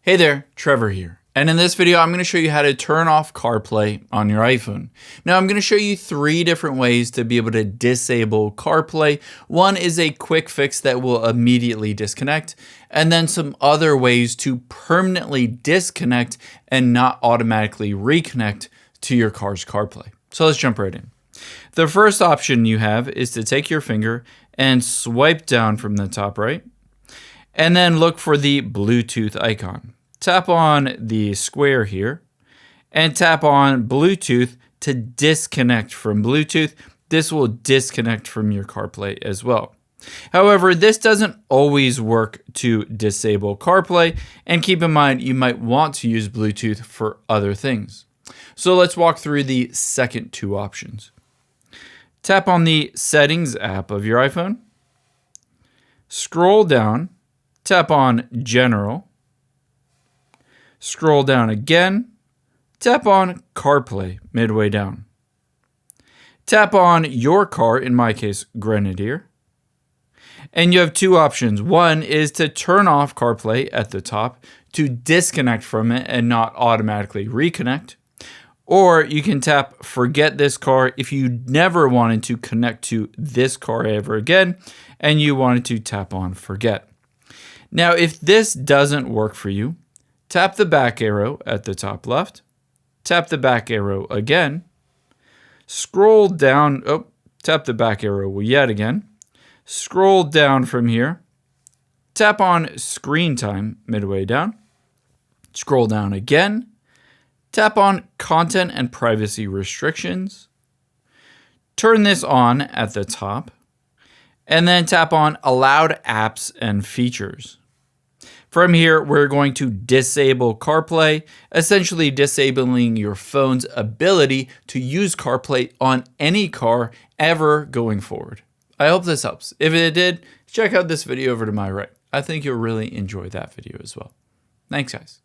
Hey there, Trevor here. And in this video, I'm going to show you how to turn off CarPlay on your iPhone. Now, I'm going to show you 3 different ways to be able to disable CarPlay. One is a quick fix that will immediately disconnect, and then some other ways to permanently disconnect and not automatically reconnect to your car's CarPlay. So let's jump right in. The first option you have is to take your finger and swipe down from the top right, and then look for the Bluetooth icon. Tap on the square here and tap on Bluetooth to disconnect from Bluetooth. This will disconnect from your CarPlay as well. However, this doesn't always work to disable CarPlay, and keep in mind you might want to use Bluetooth for other things. So let's walk through the second 2 options. Tap on the Settings app of your iPhone, scroll down, tap on General, scroll down again, tap on CarPlay midway down. Tap on your car, in my case, Grenadier, and you have 2 options. One is to turn off CarPlay at the top to disconnect from it and not automatically reconnect. Or you can tap Forget this car if you never wanted to connect to this car ever again and you wanted to tap on Forget. Now, if this doesn't work for you, tap the back arrow at the top left, tap the back arrow again, scroll down, tap the back arrow yet again, scroll down from here, tap on Screen Time midway down, scroll down again, tap on Content and Privacy Restrictions, turn this on at the top, and then tap on Allowed Apps and Features. From here, we're going to disable CarPlay, essentially disabling your phone's ability to use CarPlay on any car ever going forward. I hope this helps. If it did, check out this video over to my right. I think you'll really enjoy that video as well. Thanks, guys.